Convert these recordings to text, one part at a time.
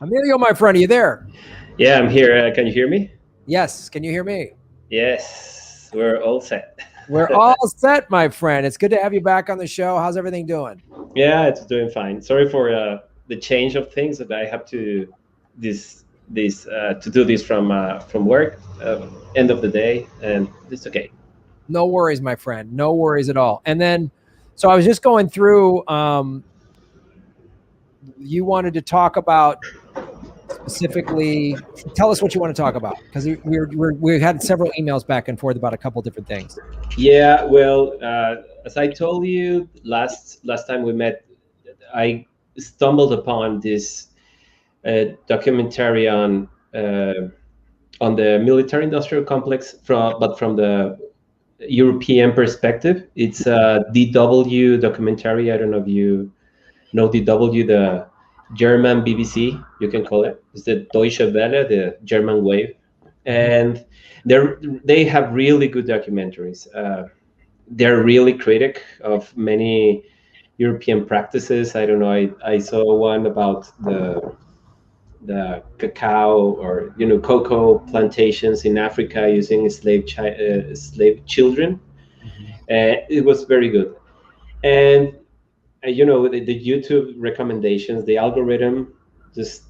Emilio, my friend, are you there? Yeah, I'm here. Can you hear me? Yes. Can you hear me? Yes, we're all set. We're all set, my friend. It's good to have you back on the show. How's everything doing? Yeah, it's doing fine. Sorry for the change of things that I have to this to do this from work, end of the day, and it's okay. No worries, my friend. No worries at all. And then, so I was just going through. You wanted to talk about specifically. Tell us what you want to talk about because we had several emails back and forth about a couple different things. Yeah, well, as I told you last time we met, I stumbled upon this documentary on the military industrial complex from the European perspective. It's a DW documentary. I don't know if you know DW, the German BBC, you can call it. It's the Deutsche Welle, the German wave. And they have really good documentaries. They're really critic of many European practices. I don't know. I saw one about the cacao or cocoa plantations in Africa using slave children. It was very good, and the YouTube recommendations, the algorithm just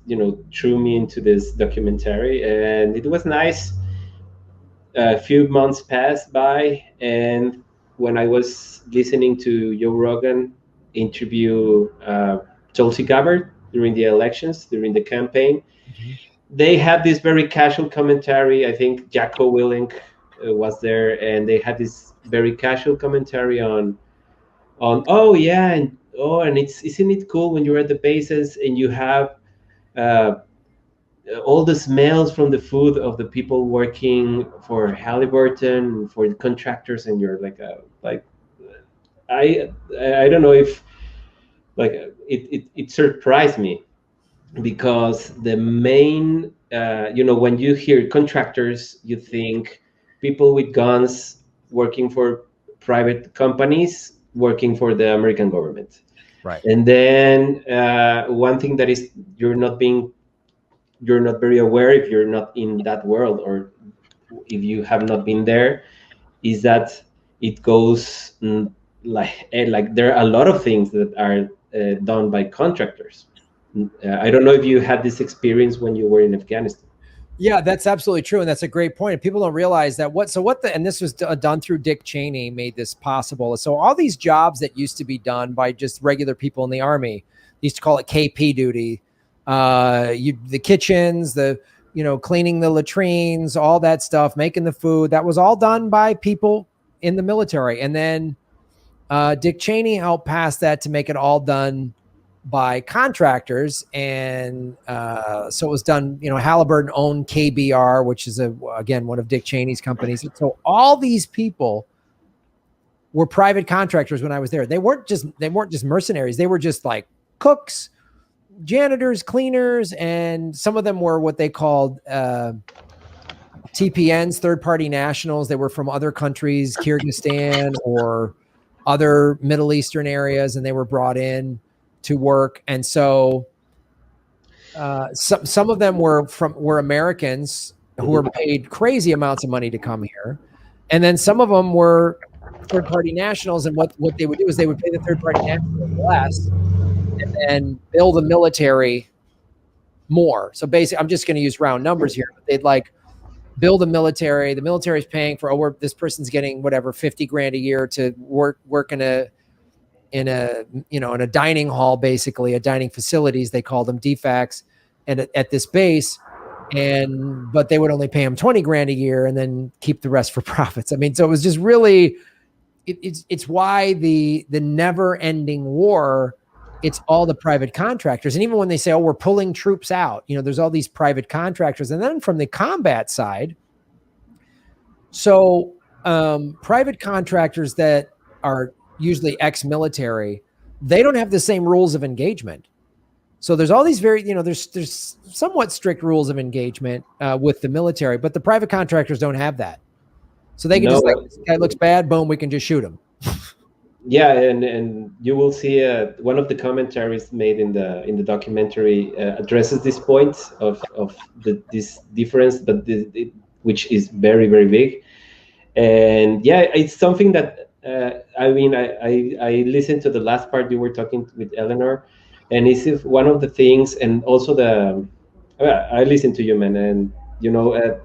threw me into this documentary, and it was nice. A few months passed by, and when I was listening to Joe Rogan interview Tulsi Gabbard during the elections, during the campaign, they had this very casual commentary. I think Jacko Willink was there, and they had this very casual commentary on oh yeah, and it's isn't it cool when you're at the bases and you have uh, all the smells from the food of the people working for Halliburton, for the contractors, and you're like I I don't know if like it surprised me because the main when you hear contractors, you think people with guns working for private companies working for the American government. Right. And then one thing that is you're not very aware if you're not in that world, or if you have not been there, is that it goes like there are a lot of things that are done by contractors. I don't know if you had this experience when you were in Afghanistan. Yeah, that's absolutely true, and that's a great point. And people don't realize that and this was done through Dick Cheney, made this possible. So all these jobs that used to be done by just regular people in the Army, they used to call it KP duty. The kitchens, cleaning the latrines, all that stuff, making the food, that was all done by people in the military. And then Dick Cheney helped pass that to make it all done by contractors, and so it was done. Halliburton owned KBR, which is again one of Dick Cheney's companies. So all these people were private contractors when I was there. They weren't just mercenaries. They were just like cooks, janitors, cleaners, and some of them were what they called TPNs, third-party nationals. They were from other countries, Kyrgyzstan or other Middle Eastern areas, and they were brought in to work. And so some of them were Americans who were paid crazy amounts of money to come here. And then some of them were third-party nationals, and what they would do is they would pay the third-party nationals less and then bill the military more. So basically, I'm just going to use round numbers here, but they'd bill the military. The military's paying for, this person's getting whatever, 50 grand a year to work in a dining hall, basically a dining facilities. They call them DFACs, and at this base, but they would only pay them 20 grand a year and then keep the rest for profits. I mean, so it was just really, it's why the never ending war, it's all the private contractors. And even when they say, oh, we're pulling troops out, there's all these private contractors. And then from the combat side, so private contractors that are usually ex-military, they don't have the same rules of engagement. So there's all these there's somewhat strict rules of engagement with the military, but the private contractors don't have that. So they can just this guy looks bad, boom, we can just shoot him. Yeah, and you will see one of the commentaries made in the documentary addresses this point of this difference, but which is very very big. And yeah, it's something that I mean, I listened to the last part you were talking with Eleanor, and this is one of the things, and also I listened to you, man, and you know,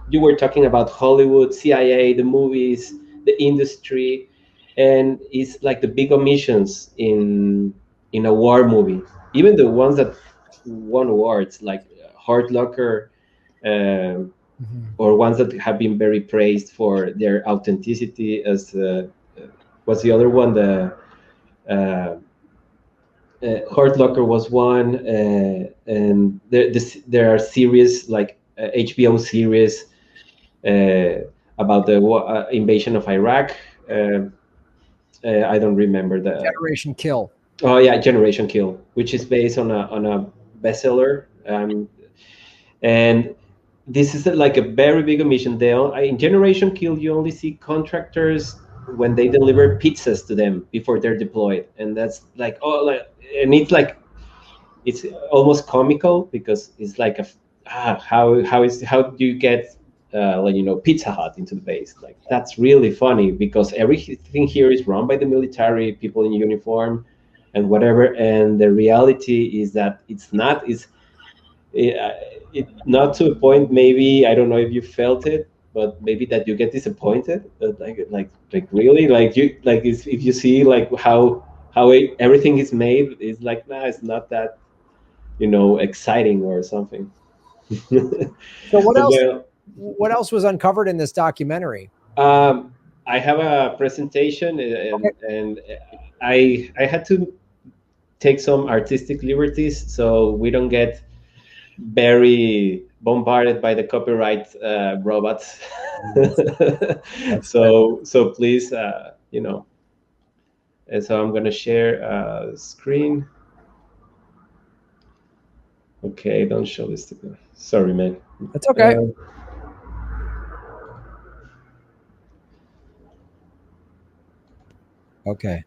you were talking about Hollywood, CIA, the movies, the industry, and it's like the big omissions in a war movie, even the ones that won awards, like Hard Locker. Or ones that have been very praised for their authenticity, as what's the other one, the uh, Hard Locker was one, and there are series like HBO series about the invasion of Iraq. I don't remember the. Generation Kill. Oh yeah, Generation Kill, which is based on a bestseller, and this is like a very big omission. In Generation Kill, you only see contractors when they deliver pizzas to them before they're deployed, and that's like, oh, like, and it's almost comical because it's like how do you get like, you know, Pizza Hut into the base? Like, that's really funny because everything here is run by the military, people in uniform and whatever, and the reality is that it's not. It not to a point, maybe, I don't know if you felt it, but maybe that you get disappointed that like really, like, you like, if you see like how everything is made, it's like, nah, it's not that, you know, exciting or something. So what else? Well, What else was uncovered in this documentary? I have a presentation, Okay. and I had to take some artistic liberties so we don't get very bombarded by the copyright robots. That's fair. So please, you know. And so I'm gonna share screen. Okay, don't show this to me. Sorry, man. That's okay. Okay.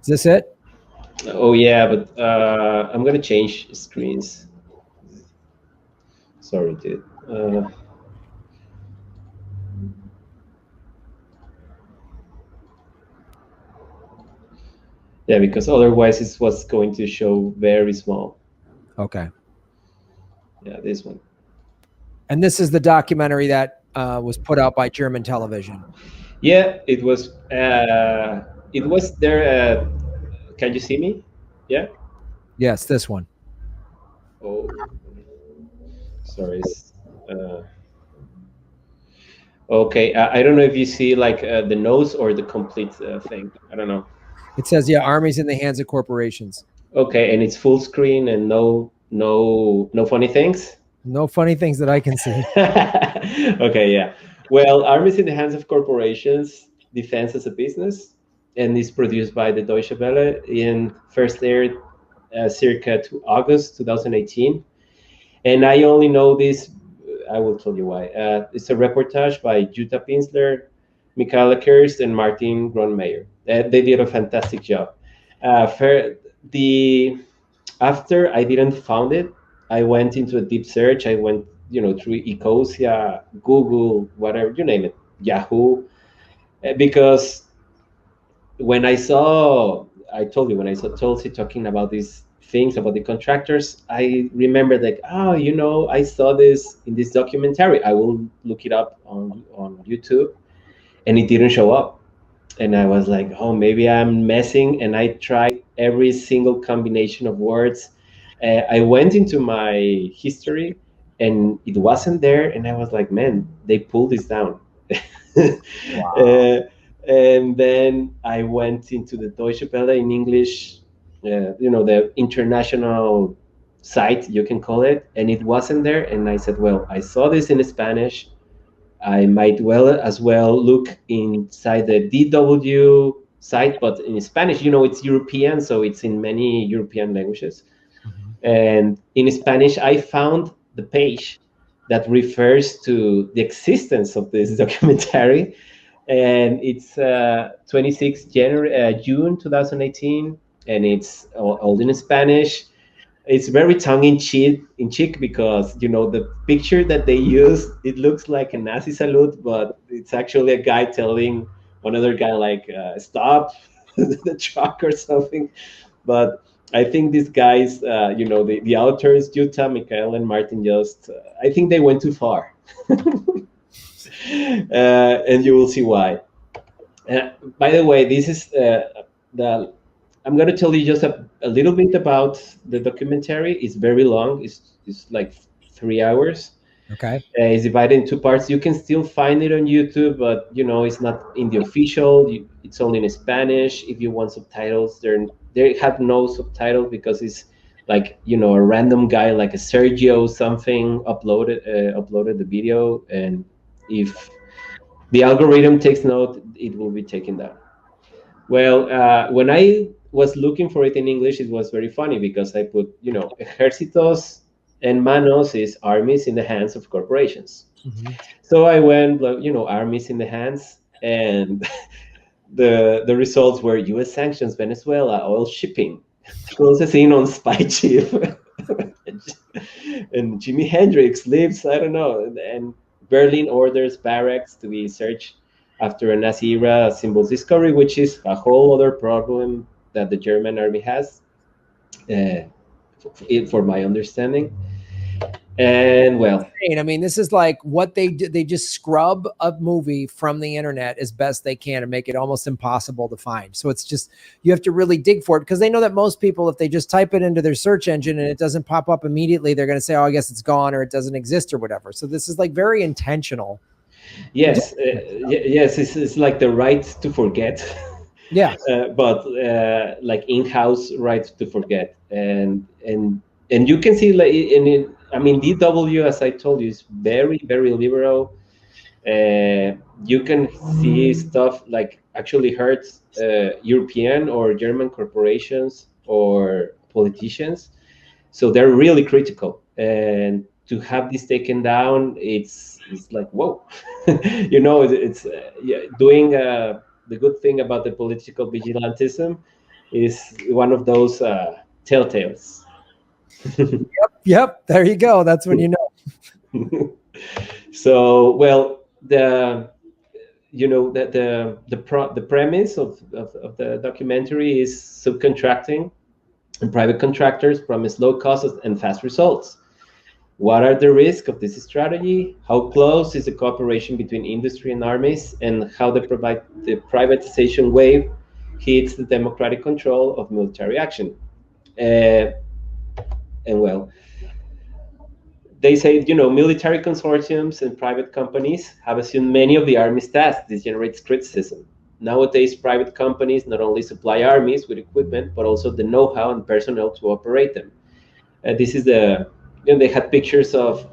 Is this it? Oh yeah, but I'm gonna change screens. Sorry, dude. Yeah, because otherwise it was going to show very small. Okay. Yeah, this one. And this is the documentary that was put out by German television. Yeah, it was. It was there. Can you see me? Yeah. Yes, this one. Oh, sorry. Okay, I don't know if you see like the notes or the complete thing. I don't know. It says, yeah, armies in the hands of corporations. Okay, and it's full screen and no funny things. No funny things that I can see. Okay, yeah. Well, Armies in the Hands of Corporations, Defense as a Business, and is produced by the Deutsche Welle, and first aired circa to August 2018. And I only know this, I will tell you why. It's a reportage by Jutta Pinsler, Michaela Kirst, and Martin Gronmeyer. They did a fantastic job. The After I didn't found it, I went into a deep search. I went, you know, through Ecosia, Google, whatever, you name it, Yahoo, because when I told you, when I saw Tulsi talking about these things about the contractors, I remember like, oh, you know, I saw this in this documentary. I will look it up on YouTube, and it didn't show up. And I was like, oh, maybe I'm messing. And I tried every single combination of words. I went into my history, and it wasn't there. And I was like, man, they pulled this down. Wow. And then I went into the Deutsche Welle in English, you know, the international site, you can call it, and it wasn't there. And I said, well, I saw this in Spanish. I might well as well look inside the DW site, but in Spanish, you know, it's European, so it's in many European languages. And in Spanish, I found the page that refers to the existence of this documentary, And it's 26 January, June 2018, and it's all in Spanish. It's very tongue in cheek because the picture that they use, it looks like a Nazi salute, but it's actually a guy telling another guy like stop the truck or something. But I think these guys, the authors, Jutta, Michael, and Martin, just I think they went too far, and you will see why. By the way, this is the. I'm going to tell you just a little bit about the documentary. It's very long. It's like 3 hours. Okay. It's divided in two parts. You can still find it on YouTube, but it's not in the official. It's only in Spanish. If you want subtitles, they have no subtitles because it's like a random guy like a Sergio something uploaded the video, and if the algorithm takes note, it will be taken down. Well, when I was looking for it in English, it was very funny because I put, Ejércitos and Manos is armies in the hands of corporations. Mm-hmm. So I went, armies in the hands, and the results were U.S. sanctions, Venezuela, oil shipping, closes in on spy chief, and Jimi Hendrix lives, I don't know, and Berlin orders barracks to be searched after a Nazi era symbols discovery, which is a whole other problem that the German army has, for my understanding. And well, I mean, this is like what they do. They just scrub a movie from the internet as best they can and make it almost impossible to find. So it's just, you have to really dig for it because they know that most people, if they just type it into their search engine and it doesn't pop up immediately, they're going to say, oh, I guess it's gone or it doesn't exist or whatever. So this is like very intentional. Yes, yes, it's like the right to forget. Yeah. But like in-house right to forget, and you can see like I mean, DW, as I told you, is very, very liberal. You can see stuff like actually hurts European or German corporations or politicians. So they're really critical, and to have this taken down, it's like whoa, it's doing the good thing about the political vigilantism is one of those telltales. Yep. There you go. That's when you know. So, well, the the premise of the documentary is subcontracting, and private contractors promise low costs and fast results. What are the risks of this strategy? How close is the cooperation between industry and armies, and how the privatization wave hits the democratic control of military action? And well, they say, military consortiums and private companies have assumed many of the army's tasks. This generates criticism. Nowadays, private companies not only supply armies with equipment, but also the know-how and personnel to operate them. This is they had pictures of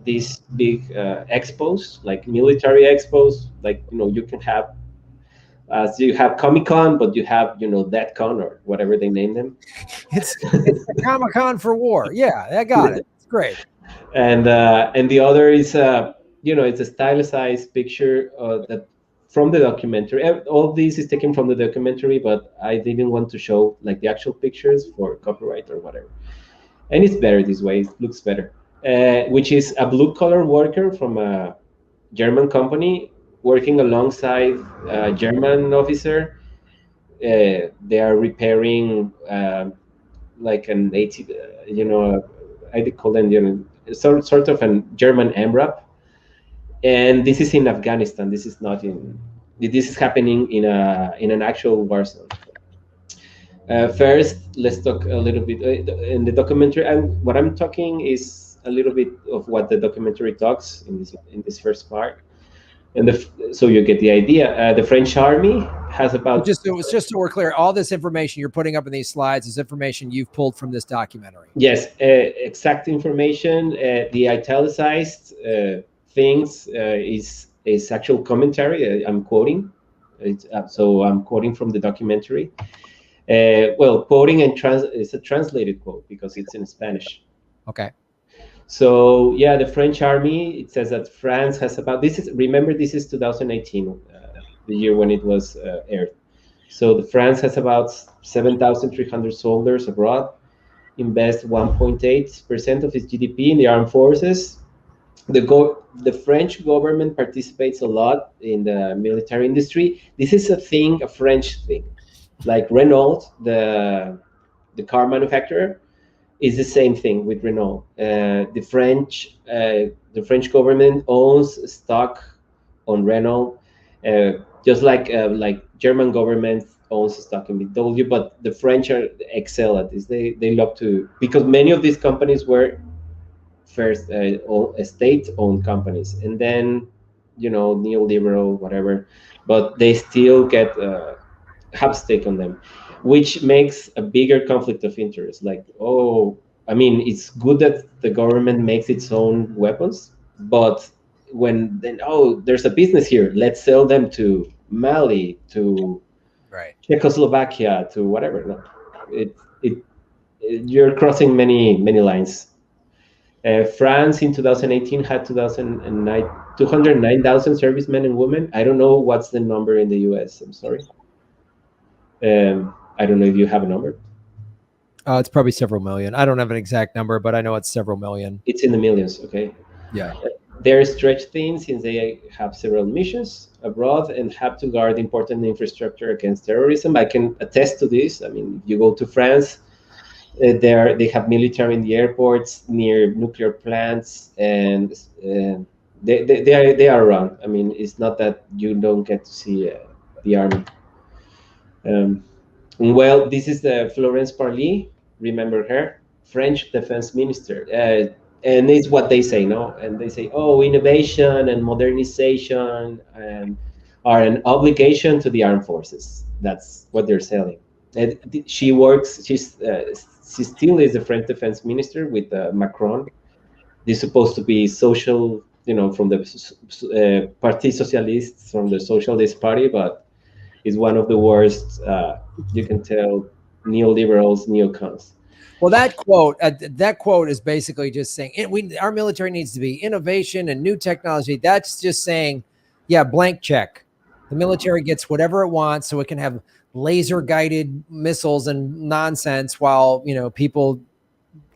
these big expos, like military expos, like, you can have, so you have Comic-Con, but you have, DETCON or whatever they name them. It's a Comic-Con for war. Yeah, I got it. It's great. And the other is, it's a stylized picture that from the documentary. All this is taken from the documentary, but I didn't want to show like the actual pictures for copyright or whatever. And it's better this way. It looks better. Which is a blue-collar worker from a German company working alongside a German officer. They are repairing like an 80, I call them, sort of a German MRAP. And this is in Afghanistan. This is not in. This is happening in an actual war zone. First, let's talk a little bit in the documentary. And what I'm talking is a little bit of what the documentary talks in this first part. And so you get the idea. The French army has about just so we're clear, all this information you're putting up in these slides is information you've pulled from this documentary. Yes, exact information. The italicized things is actual commentary. I'm quoting. So I'm quoting from the documentary. Well, quoting and it's a translated quote because it's in Spanish. Okay. So yeah, the French army, it says that France has about, remember this is 2018. the year when it was aired. So the France has about 7,300 soldiers abroad, invest 1.8% of its GDP in the armed forces. The French government participates a lot in the military industry. This is a French thing. Like Renault, the car manufacturer, is the same thing with Renault. The French government owns stock on Renault, just like German government owns stock in BMW. But the French excel at this. They love to, because many of these companies were first state-owned companies, and then neoliberal whatever, but they still get have stake on them, which makes a bigger conflict of interest. Like, oh, I mean, it's good that the government makes its own weapons, but when then, oh, there's a business here, let's sell them to Mali, to Right. Czechoslovakia, to whatever. No, you're crossing many lines. France in 2018 had 209,000 servicemen and women. I don't know what's the number in the US. I'm sorry. I don't know if you have a number. It's probably several million. I don't have an exact number, but I know it's several million. It's in the millions. Okay. Yeah. They're stretched thin since they have several missions abroad and have to guard important infrastructure against terrorism. I can attest to this. I mean, if you go to France, they have military in the airports near nuclear plants, and they are around. I mean, it's not that you don't get to see the army. Well, this is the Florence Parly. Remember her, French defense minister, and it's what they say, no? And they say, oh, innovation and modernization are an obligation to the armed forces. That's what they're selling. And she works. She still is the French defense minister with Macron. This is supposed to be social, from the Parti Socialiste, from the Socialist Party, but is one of the worst. You can tell neoliberals, neocons. Well, that quote is basically just saying our military needs to be innovation and new technology. That's just saying, yeah, blank check. The military gets whatever it wants, so it can have laser guided missiles and nonsense while people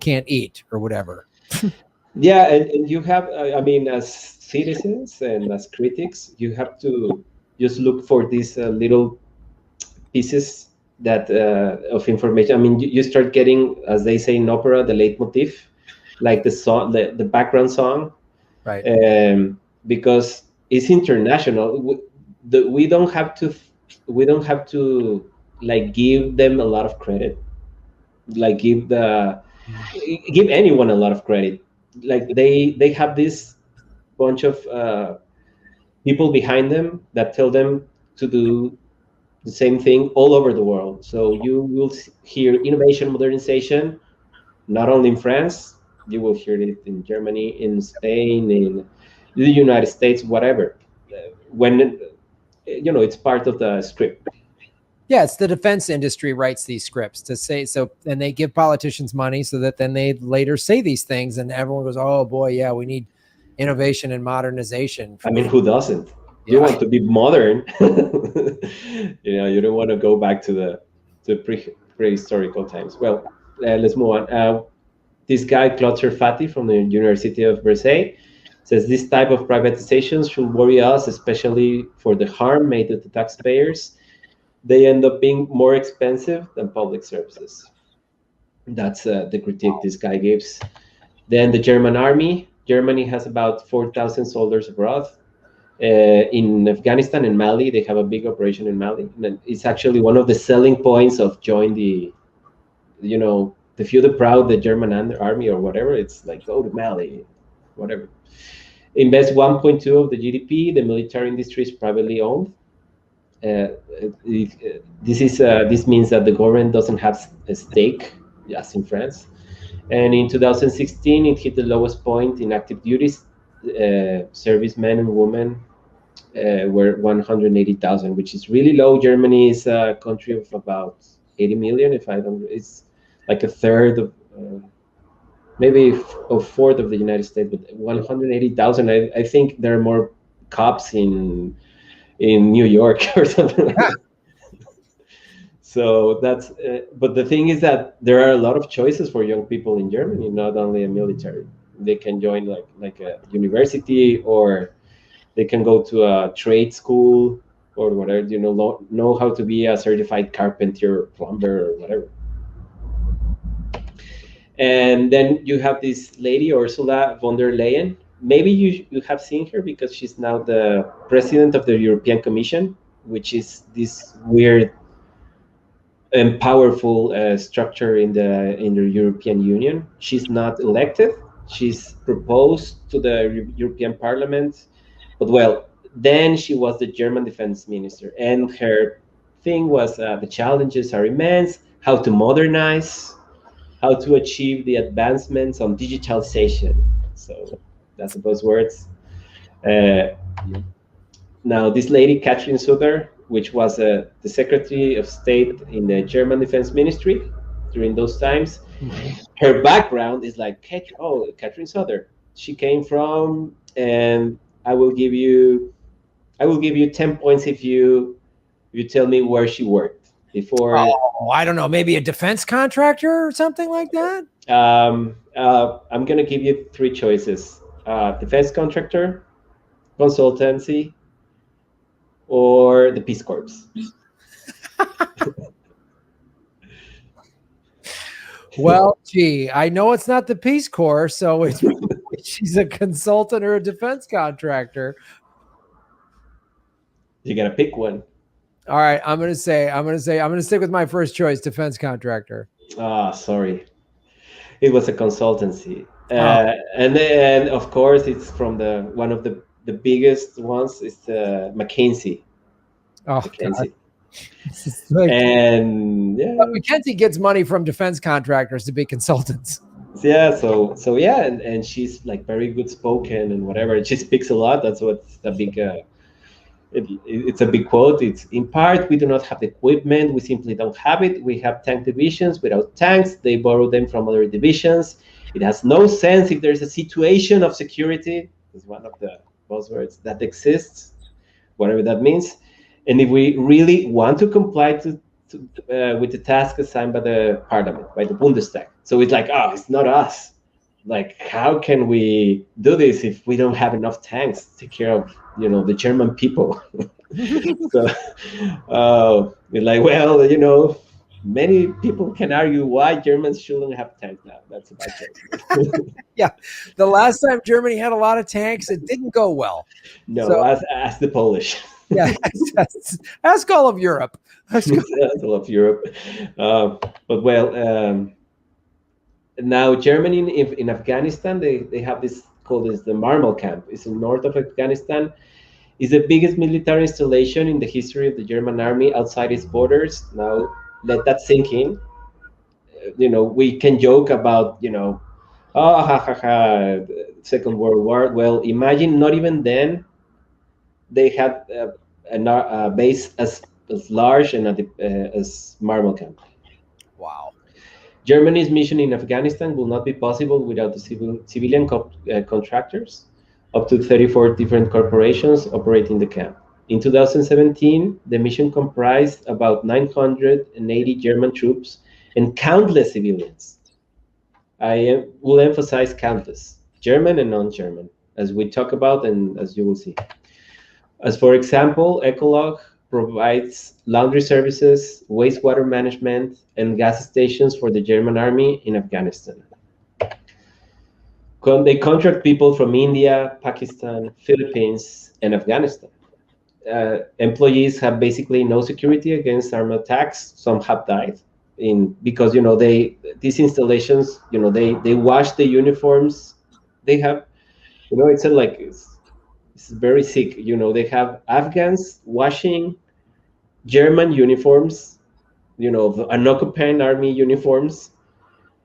can't eat or whatever. Yeah, and you have, I mean, as citizens and as critics, you have to just look for these little pieces that of information. I mean, you start getting, as they say in opera, the leitmotif, like the song, the background song, right? Because it's international. We don't have to like give them a lot of credit, like give anyone a lot of credit. Like they have this bunch of people behind them that tell them to do the same thing all over the world. So you will hear innovation, modernization, not only in France. You will hear it in Germany, in Spain, in the United States, whatever. When it's part of the script. Yeah, it's the defense industry writes these scripts to say so, and they give politicians money so that then they later say these things, and everyone goes, "Oh boy, yeah, we need innovation and modernization." I mean, who doesn't? You want to be modern. You don't want to go back to the prehistorical times. Well, let's move on. This guy, Claude Serfati from the University of Versailles, says this type of privatization should worry us, especially for the harm made to the taxpayers. They end up being more expensive than public services. That's the critique this guy gives. Then the German army. Germany has about 4,000 soldiers abroad. In Afghanistan and Mali, they have a big operation in Mali. And it's actually one of the selling points of join the few the proud, the German army or whatever. It's like, go to Mali, whatever. Invest 1.2 of the GDP. The military industry is privately owned. This means that the government doesn't have a stake, as in France. And in 2016, it hit the lowest point in active duties. Servicemen and women were 180,000, which is really low. Germany is a country of about 80 million. It's like a third of, maybe a fourth of the United States, but 180,000. I think there are more cops in in New York or something like that. So that's, but the thing is that there are a lot of choices for young people in Germany, not only a military. They can join like a university, or they can go to a trade school or whatever, know how to be a certified carpenter, plumber, or whatever. And then you have this lady, Ursula von der Leyen. Maybe you have seen her because she's now the president of the European Commission, which is this weird and powerful structure in the European Union. She's not elected. She's proposed to the European Parliament, but well, then she was the German defense minister, and her thing was the challenges are immense. How to modernize, how to achieve the advancements on digitalization. So that's the buzzwords. Now, this lady, Catherine Sutter, which was the Secretary of State in the German Defense Ministry during those times, her background is like, Catherine Sutter. She came from, and I will give you 10 points if you tell me where she worked before. Oh, I don't know, maybe a defense contractor or something like that. I'm gonna give you 3 choices: defense contractor, consultancy, or the Peace Corps. Well, gee, I know it's not the Peace Corps, so it's she's a consultant or a defense contractor. You gotta pick one. All right, I'm gonna stick with my first choice, defense contractor. Sorry, it was a consultancy, and then of course it's from one of the biggest ones is the McKinsey. Oh, McKinsey. Like, and yeah, McKinsey gets money from defense contractors to be consultants. Yeah, so yeah, and she's like very good spoken and whatever. And she speaks a lot. That's what's the big. It's a big quote. It's in part, we do not have the equipment. We simply don't have it. We have tank divisions without tanks. They borrow them from other divisions. It has no sense if there's a situation of security. Is one of the buzzwords that exists, whatever that means. And if we really want to comply with the task assigned by the parliament, by the Bundestag. So it's like, it's not us. Like, how can we do this if we don't have enough tanks to take care of, the German people? So we're like, well, many people can argue why Germans shouldn't have tanks now. That's a bad choice. Yeah, the last time Germany had a lot of tanks, it didn't go well. No, so, ask the Polish. Yeah, ask all of Europe. Ask all of Europe. But well, now Germany in Afghanistan, they have this called the Marmal camp. It's in north of Afghanistan. It's the biggest military installation in the history of the German army outside its borders. Now, let that sink in. We can joke about, Second World War. Well, imagine not even then they had a base as large and as Marmal camp. Wow. Germany's mission in Afghanistan will not be possible without the civilian contractors, up to 34 different corporations operating the camp. In 2017, the mission comprised about 980 German troops and countless civilians. I will emphasize countless, German and non-German, as we talk about and as you will see. As for example, Ecolog provides laundry services, wastewater management, and gas stations for the German army in Afghanistan. They contract people from India, Pakistan, Philippines, and Afghanistan. Employees have basically no security against armed attacks. Some have died because these installations, they wash the uniforms. They have, it's very sick. They have Afghans washing German uniforms, unoccupying army uniforms,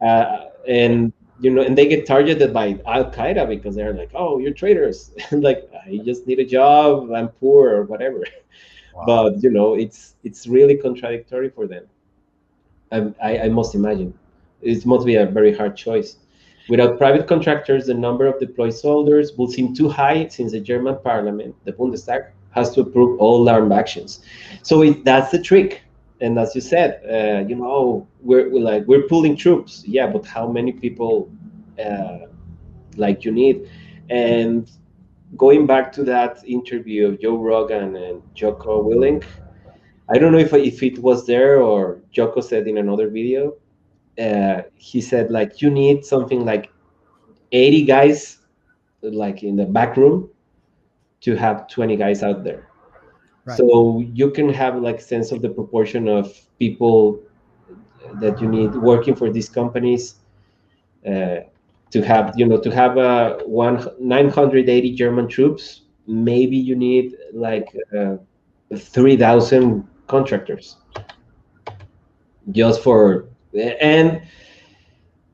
and they get targeted by Al Qaeda because they're like, "Oh, you're traitors!" Like, I just need a job. I'm poor or whatever. Wow. But it's really contradictory for them. I must imagine it must be a very hard choice. Without private contractors, the number of deployed soldiers will seem too high, since the German parliament, the Bundestag, has to approve all armed actions. So that's the trick. And as you said, we're pulling troops. Yeah, but how many people you need? And going back to that interview of Joe Rogan and Jocko Willink, I don't know if it was there or Jocko said in another video. He said you need something like 80 guys in the back room to have 20 guys out there. Right. So you can have sense of the proportion of people that you need working for these companies to have 980 German troops. Maybe you need 3,000 contractors just for, and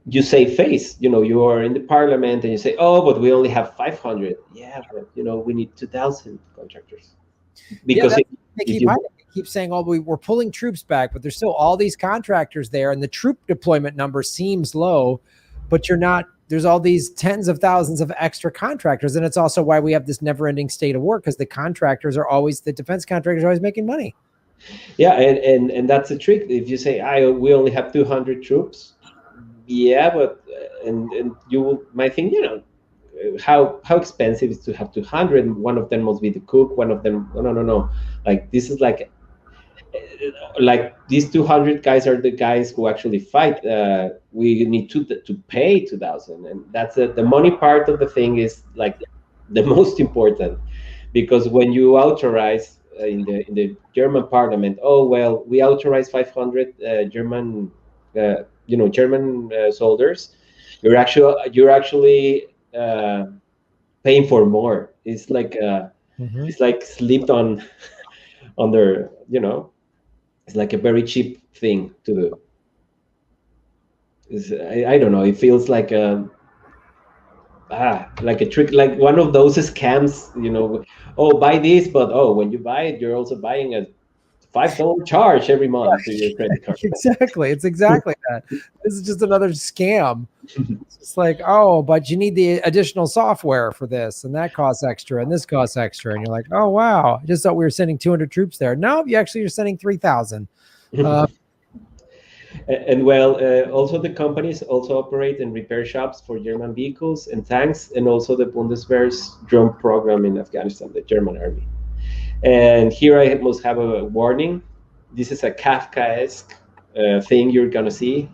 you save face. You are in the parliament and you say, oh, but we only have 500. Yeah, but we need 2,000 contractors. Because they keep saying, oh, we're pulling troops back, but there's still all these contractors there, and the troop deployment number seems low, but there's all these tens of thousands of extra contractors. And it's also why we have this never-ending state of war, because the defense contractors are always making money. Yeah, and that's a trick. If you say, we only have 200 troops, yeah, but and you might think, how expensive is to have 200? One of them must be the cook. One of them, no. This is these 200 guys are the guys who actually fight. We need to pay 2,000, and that's the money part of the thing is the most important, because when you authorize in the German parliament, oh well, we authorize 500 German soldiers. You're actually paying for more. It's it's slipped on their, it's a very cheap thing to do. I don't know. It feels like a trick, like one of those scams. Oh, buy this, but when you buy it, you're also buying a $5 charge every month to your credit card. Exactly. It's exactly that. This is just another scam. It's just but you need the additional software for this, and that costs extra, and this costs extra. And you're like, oh, wow, I just thought we were sending 200 troops there. No, you're sending 3,000. And also the companies also operate and repair shops for German vehicles and tanks, and also the Bundeswehr's drone program in Afghanistan, the German army. And here I must have a warning. This is a Kafkaesque thing you're going to see,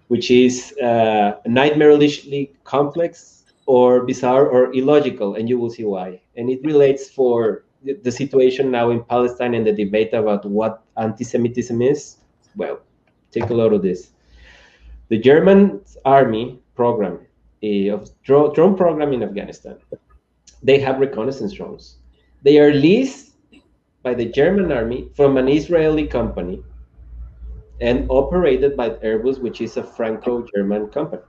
which is nightmarishly complex or bizarre or illogical, and you will see why. And it relates for the situation now in Palestine and the debate about what anti-Semitism is. Well, take a load of this. The German army program, of drone program in Afghanistan, they have reconnaissance drones. They are leased by the German army from an Israeli company and operated by Airbus, which is a Franco-German company.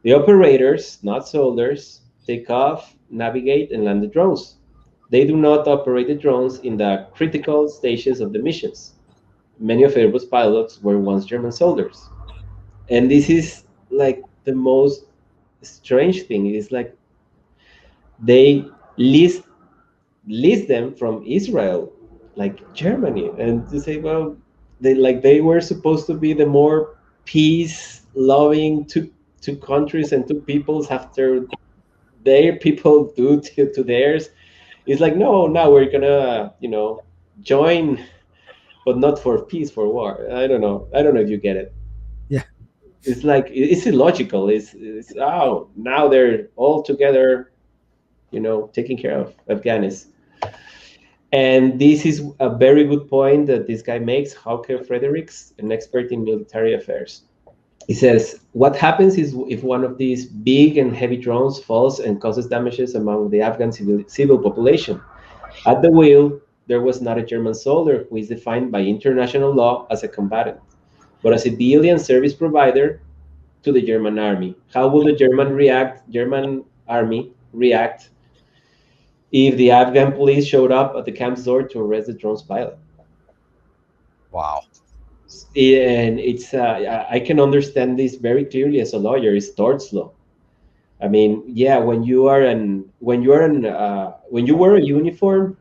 The operators, not soldiers, take off, navigate, and land the drones. They do not operate the drones in the critical stages of the missions. Many of Airbus pilots were once German soldiers. And this is the most strange thing. It's they lease them from Israel, Germany, and to say, well, they were supposed to be the more peace-loving two countries and two peoples after their people do to theirs. It's no, now we're gonna join, but not for peace, for war. I don't know if you get it. Yeah, it's it's illogical. It's now they're all together, taking care of Afghanis. And this is a very good point that this guy makes, Hauke Fredericks, an expert in military affairs. He says, what happens is if one of these big and heavy drones falls and causes damages among the Afghan civil population. At the wheel, there was not a German soldier who is defined by international law as a combatant, but a civilian service provider to the German army. How will the German army react if the Afghan police showed up at the camp's door to arrest the drone's pilot? Wow. And it's I can understand this very clearly as a lawyer. It's torts law. I mean, yeah, when you wear a uniform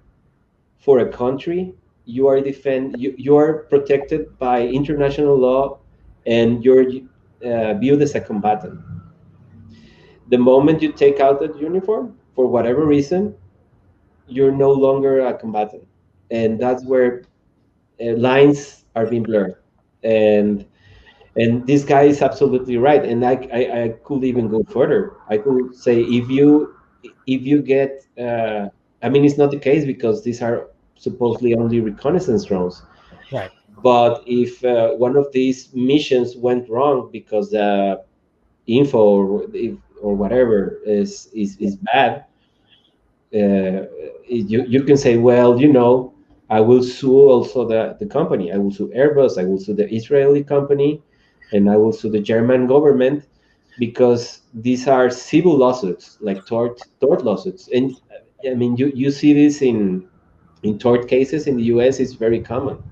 for a country, you are protected by international law, and you're viewed as a combatant. The moment you take out that uniform, for whatever reason, you're no longer a combatant, and that's where lines are being blurred. And this guy is absolutely right. And I could even go further. I could say, if you get I mean, it's not the case, because these are supposedly only reconnaissance drones. Right. But if one of these missions went wrong because the info, or whatever is bad, you can say, well, I will sue also the company. I will sue Airbus. I will sue the Israeli company, and I will sue the German government, because these are civil lawsuits, like tort lawsuits. And I mean, you see this in tort cases in the US. It's very common.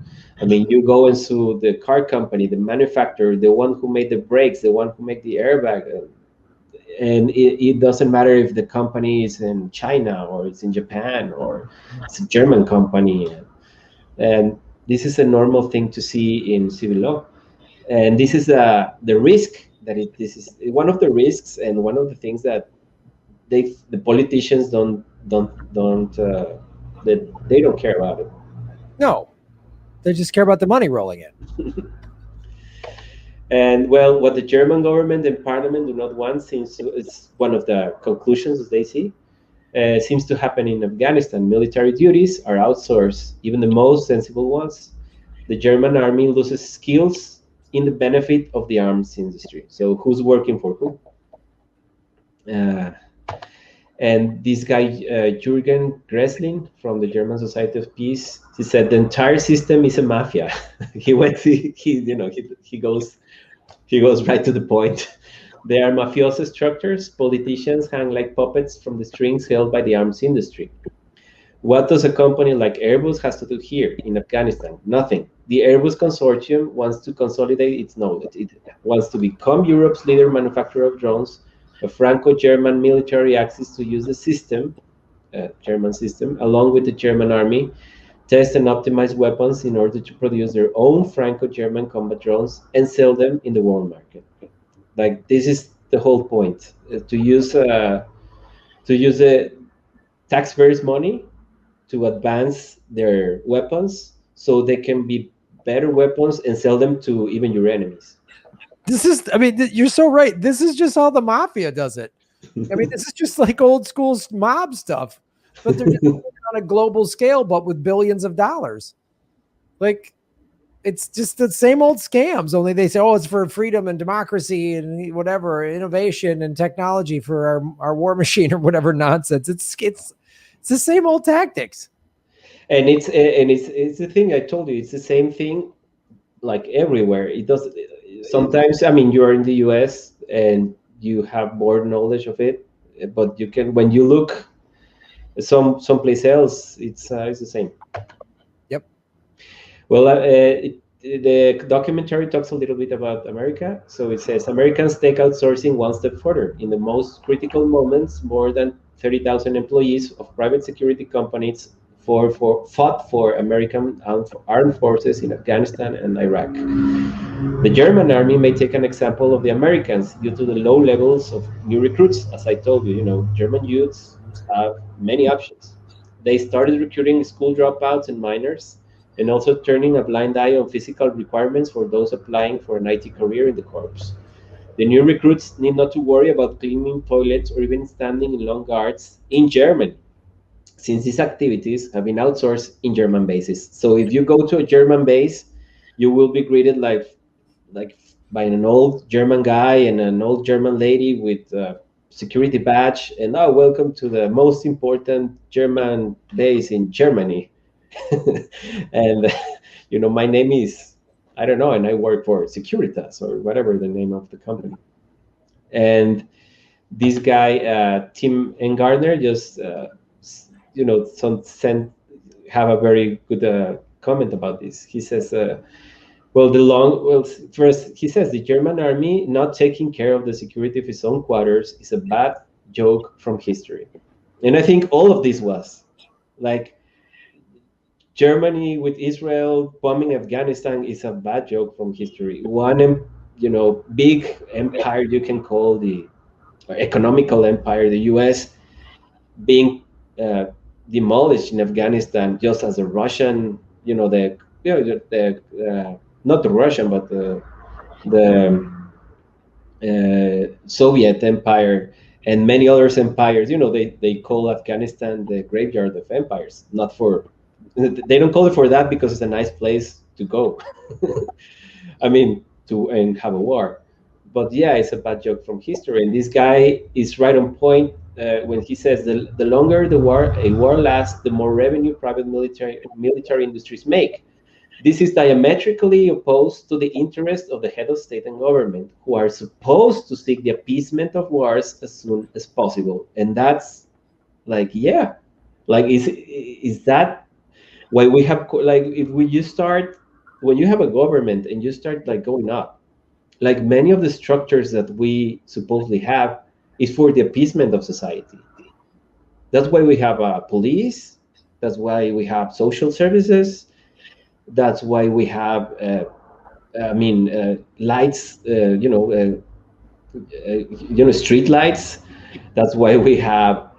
I mean, you go and sue the car company, the manufacturer, the one who made the brakes, the one who made the airbag. And it doesn't matter if the company is in China, or it's in Japan, or it's a German company. And this is a normal thing to see in civil law. And this is the risk this is one of the risks, and one of the things that the politicians don't that they don't care about it. No, they just care about the money rolling in. And well, what the German government and parliament do not want, it's one of the conclusions they see, seems to happen in Afghanistan. Military duties are outsourced, even the most sensible ones. The German army loses skills in the benefit of the arms industry. So who's working for who? And this guy, Jürgen Gresslin from the German Society of Peace, he said the entire system is a mafia. he goes right to the point. They are mafioso structures. Politicians hang like puppets from the strings held by the arms industry. What does a company like Airbus has to do here in Afghanistan? Nothing. The Airbus consortium wants to consolidate its knowledge. It wants to become Europe's leader manufacturer of drones, a Franco-German military access to use the system, German system, along with the German army, test and optimize weapons in order to produce their own Franco-German combat drones and sell them in the world market. Like, this is the whole point, to use the taxpayers' money to advance their weapons, so they can be better weapons and sell them to even your enemies. You're so right. This is just how the mafia does it. I mean, this is just like old school mob stuff, but they're just on a global scale, but with billions of dollars. Like, it's just the same old scams, only they say, oh, it's for freedom and democracy and whatever, innovation and technology for our war machine or whatever nonsense. It's the same old tactics. And it's the thing I told you. It's the same thing, like everywhere. It does. Sometimes, I mean, you're in the US and you have more knowledge of it, but you can, when you look someplace else, it's the same. Yep. Well, the documentary talks a little bit about America. So it says Americans take outsourcing one step further. In the most critical moments, more than 30,000 employees of private security companies fought for American armed forces in Afghanistan and Iraq. The German army may take an example of the Americans due to the low levels of new recruits. As I told you, German youths have many options. They started recruiting school dropouts and minors, and also turning a blind eye on physical requirements for those applying for an IT career in the corps. The new recruits need not to worry about cleaning toilets or even standing in long guards in Germany, since these activities have been outsourced in German bases. So if you go to a German base, you will be greeted like by an old German guy and an old German lady with a security badge, and welcome to the most important German base in Germany. And my name is, I don't know, and I work for Securitas or whatever the name of the company. And this guy, Tim Gardner, just have a very good comment about this. He says, First he says the German army not taking care of the security of its own quarters is a bad joke from history. And I think all of this was like Germany with Israel bombing Afghanistan is a bad joke from history. One, big empire you can call the economical empire, the U.S. being demolished in Afghanistan just as the Russian, not the Russian, but the Soviet empire and many others empires. They call Afghanistan the graveyard of empires. They don't call it for that because it's a nice place to go. I mean, and have a war. But yeah, it's a bad joke from history. And this guy is right on point when he says the longer a war lasts, the more revenue private military industries make. This is diametrically opposed to the interest of the head of state and government, who are supposed to seek the appeasement of wars as soon as possible. And that's like, yeah, like is that why we have like when you have a government and you start like going up, like many of the structures that we supposedly have is for the appeasement of society. That's why we have a police. That's why we have social services. That's why we have, lights. Street lights. That's why we have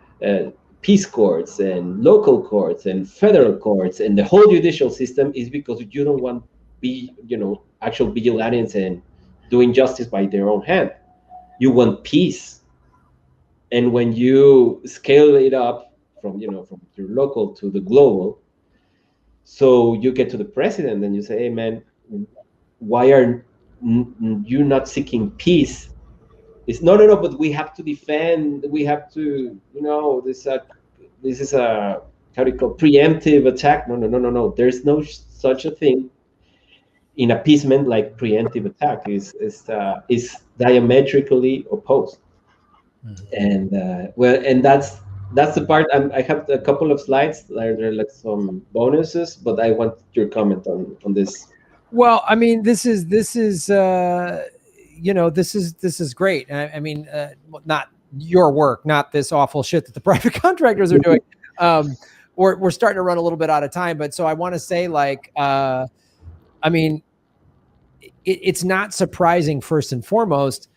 peace courts and local courts and federal courts, and the whole judicial system is because you don't want actual vigilantes and doing justice by their own hand. You want peace. And when you scale it up from your local to the global, so you get to the president and you say, hey man, why are you not seeking peace? It's no, but we have to defend, we have to, this is a, how do you call, preemptive attack. No. There's no such a thing in appeasement like preemptive attack. Is diametrically opposed. Mm-hmm. And that's the part. I have a couple of slides. There are like some bonuses, but I want your comment on this. Well, I mean, this is great. I mean, not your work, not this awful shit that the private contractors are doing. We're starting to run a little bit out of time, but so I want to say, like, I mean, it's not surprising. First and foremost,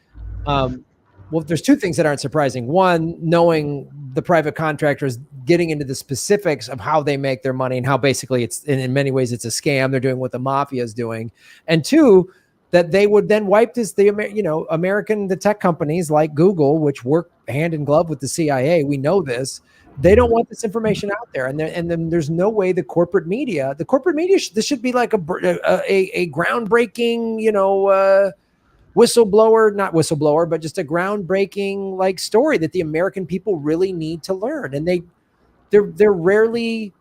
well, there's two things that aren't surprising. One, knowing the private contractors getting into the specifics of how they make their money and how basically it's in many ways it's a scam. They're doing what the mafia is doing. And two, that they would then wipe the tech companies like Google, which work hand in glove with the CIA. We know this. They don't want this information out there. And then there's no way the corporate media, this should be like a groundbreaking, not whistleblower, but just a groundbreaking like story that the American people really need to learn. And they're rarely,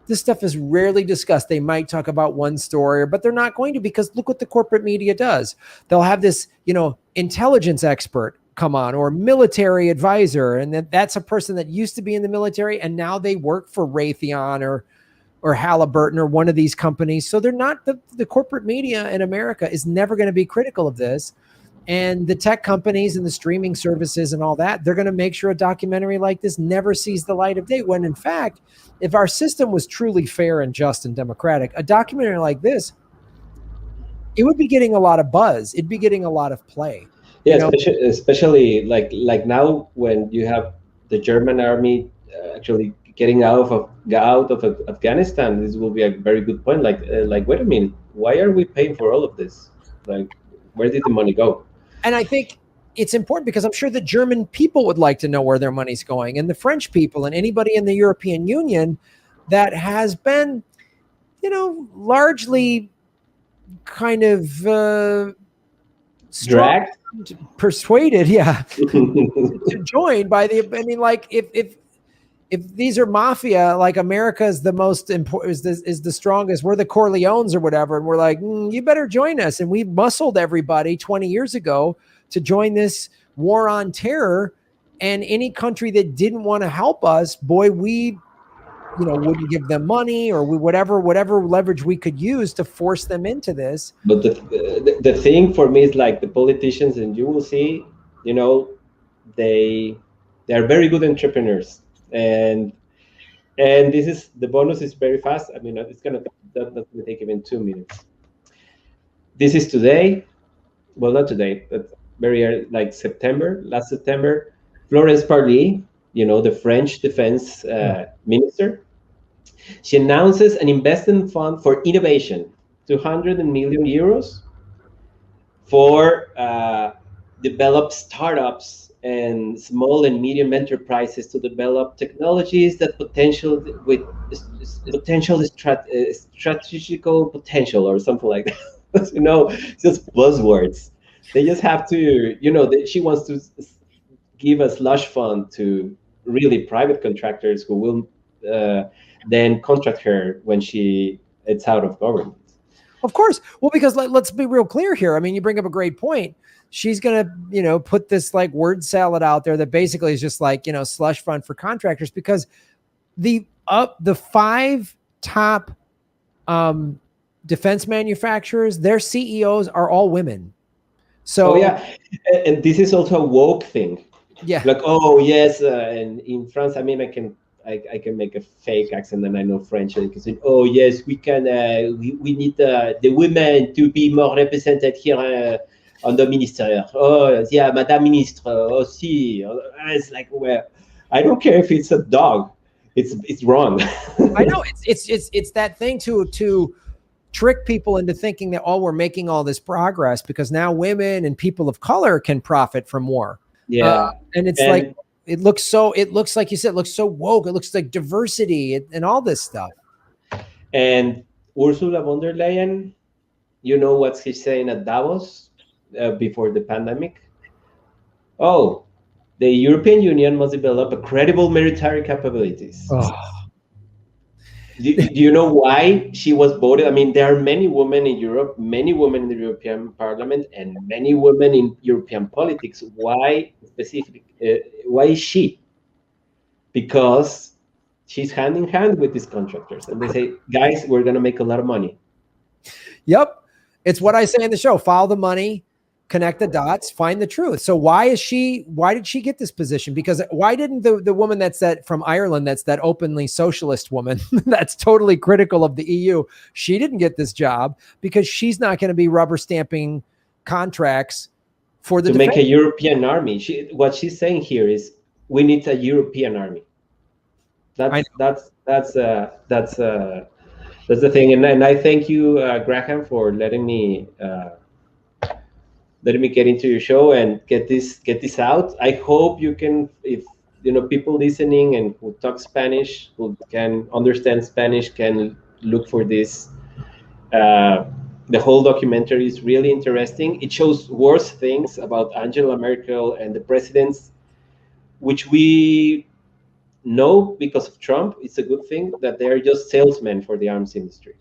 this stuff is rarely discussed. They might talk about one story, but they're not going to, because look what the corporate media does. They'll have this, intelligence expert come on, or military advisor. And that's a person that used to be in the military and now they work for Raytheon or Halliburton or one of these companies. So they're not, the corporate media in America is never going to be critical of this. And the tech companies and the streaming services and all that, they're going to make sure a documentary like this never sees the light of day. When in fact, if our system was truly fair and just and democratic, a documentary like this, it would be getting a lot of buzz. It'd be getting a lot of play. Yeah, especially like now when you have the German army actually getting out of Afghanistan. This will be a very good point. Like wait a minute, why are we paying for all of this? Like, where did the money go? And I think it's important because I'm sure the German people would like to know where their money's going, and the French people, and anybody in the European Union that has been, largely kind of persuaded, to join by the. I mean, like if these are mafia, like America is the most important, is the strongest. We're the Corleones or whatever, and we're like, you better join us. And we muscled everybody 20 years ago to join this war on terror. And any country that didn't want to help us, boy, we wouldn't give them money, or whatever leverage we could use to force them into this. But the thing for me is like the politicians, and you will see, they are very good entrepreneurs, and this is the bonus is very fast. I mean, that's gonna take even 2 minutes. This is today. Well, not today, but very early, like last September. Florence Parly, the French defense minister, she announces an investment fund for innovation, 200 million euros for develop startups and small and medium enterprises to develop technologies that potential strategical potential or something like that. Just buzzwords. They just have to, she wants to give a slush fund to really private contractors who will then contract her when it's out of government. Of course. Well, because let's be real clear here. I mean, you bring up a great point. She's going to, put this like word salad out there that basically is just like, slush fund for contractors, because the 5 top defense manufacturers, their CEOs are all women. So and this is also a woke thing. Yeah. Like, oh yes, and in France, I mean, I can make a fake accent, and I know French, and I can say, oh yes, we can. We need the women to be more represented here on the minister. Oh yeah, Madame Ministre. Oh si. It's like, well, I don't care if it's a dog. It's wrong. I know it's that thing to trick people into thinking that, we're making all this progress because now women and people of color can profit from war. Yeah. And it's like, it looks like you said, it looks so woke. It looks like diversity and all this stuff. And Ursula von der Leyen, what she's saying at Davos before the pandemic? Oh, the European Union must develop a credible military capabilities. Oh. Do you know why she was voted? I mean, there are many women in Europe, many women in the European Parliament, and many women in European politics. Why why is she? Because she's hand in hand with these contractors, and they say, guys, we're going to make a lot of money. Yep. It's what I say in the show: follow the money, connect the dots, find the truth. So why did she get this position? Because why didn't the woman from Ireland, that's that openly socialist woman that's totally critical of the EU, she didn't get this job because she's not going to be rubber stamping contracts for the make a European army. What she's saying here is we need a European army. That's the thing. And I thank you, Graham, for letting me get into your show and get this out. I hope you can, if people listening and who talk Spanish, who can understand Spanish, can look for this. The whole documentary is really interesting. It shows worse things about Angela Merkel and the presidents, which we know because of Trump. It's a good thing that they're just salesmen for the arms industry.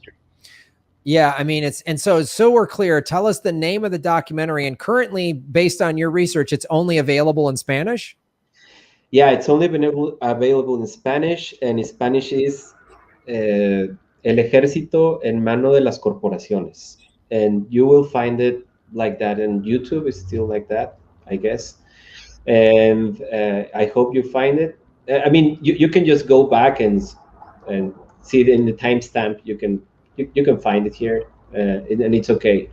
Yeah, I mean, so we're clear. Tell us the name of the documentary, and currently, based on your research, it's only available in Spanish? Yeah, it's only available in Spanish, and in Spanish is El Ejército en Manos de Corporaciones. And you will find it like that, and YouTube is still like that, I guess. And I hope you find it. I mean, you can just go back and see it in the timestamp. You can find it here, and it's okay.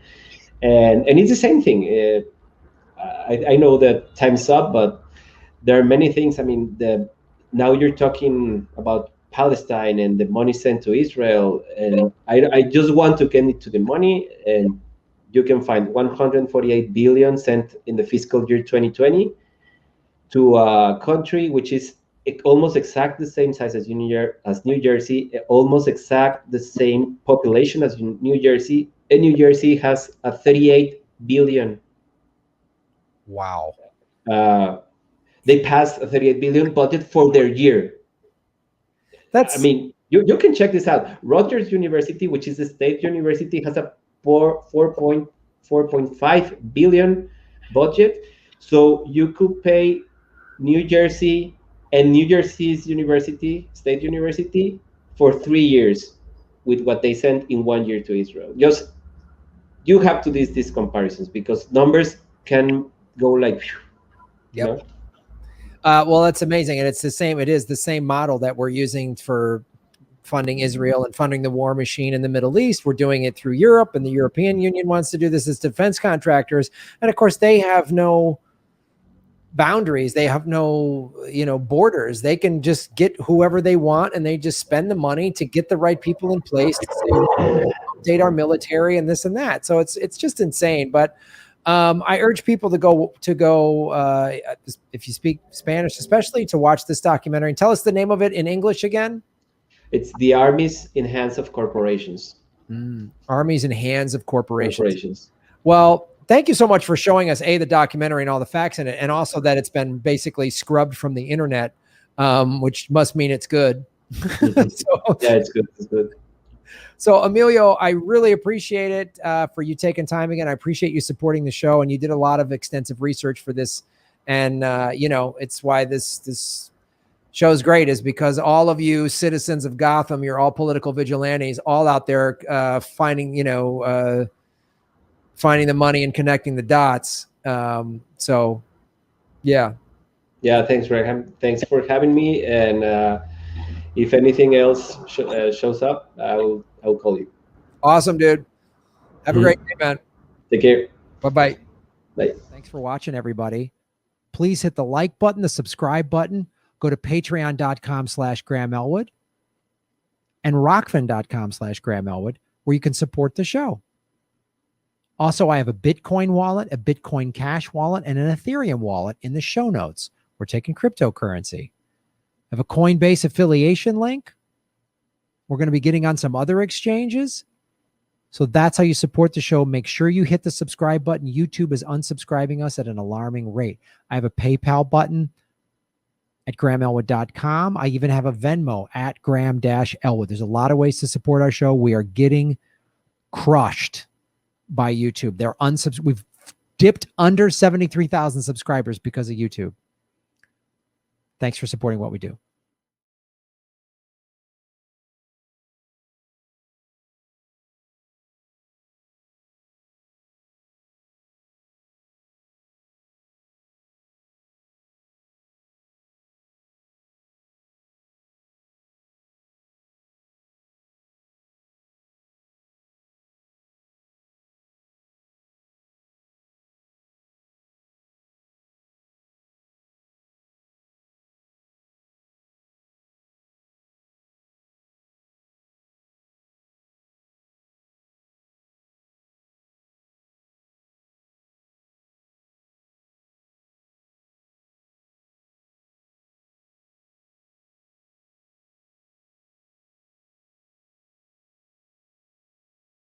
And it's the same thing. I know that time's up, but there are many things. I mean, now you're talking about Palestine and the money sent to Israel, and I just want to get into the money, and you can find 148 billion sent in the fiscal year 2020 to a country which is almost exact the same size as New Jersey, almost exact the same population as New Jersey, and New Jersey has a 38 billion. Wow. They passed a 38 billion budget for their year. I mean, you can check this out. Rutgers University, which is a state university, has a 4.5 billion budget. So you could pay New Jersey and New Jersey's university, state university, for 3 years with what they sent in 1 year to Israel. Just you have to do these comparisons because numbers can go like, you know. Well, that's amazing, and it's the same. It is the same model that we're using for funding Israel and funding the war machine in the Middle East. We're doing it through Europe, and the European Union wants to do this as defense contractors, and of course, they have no boundaries. They have no, borders. They can just get whoever they want, and they just spend the money to get the right people in place to update our military and this and that. So it's just insane. But I urge people to go if you speak Spanish, especially, to watch this documentary. And tell us the name of it in English again. It's the Armies in Hands of Corporations. Armies in Hands of Corporations. Well, thank you so much for showing us the documentary and all the facts in it, and also that it's been basically scrubbed from the internet, which must mean it's good. Yeah, it's good. It's good. So, Emilio, I really appreciate it for you taking time again. I appreciate you supporting the show, and you did a lot of extensive research for this. And, it's why this show is great, is because all of you citizens of Gotham, you're all political vigilantes, all out there finding the money and connecting the dots. So, yeah. Yeah, thanks, Greg. Thanks for having me. And if anything else shows up, I'll call you. Awesome, dude. Have a great day, man. Take care. Bye-bye. Bye. Thanks for watching, everybody. Please hit the like button, the subscribe button. Go to patreon.com/Graham Elwood and rockfin.com/Graham Elwood, where you can support the show. Also, I have a Bitcoin wallet, a Bitcoin Cash wallet, and an Ethereum wallet in the show notes. We're taking cryptocurrency. I have a Coinbase affiliation link. We're going to be getting on some other exchanges. So that's how you support the show. Make sure you hit the subscribe button. YouTube is unsubscribing us at an alarming rate. I have a PayPal button at GrahamElwood.com. I even have a Venmo at Graham-Elwood. There's a lot of ways to support our show. We are getting crushed by YouTube. We've dipped under 73,000 subscribers because of YouTube. Thanks for supporting what we do.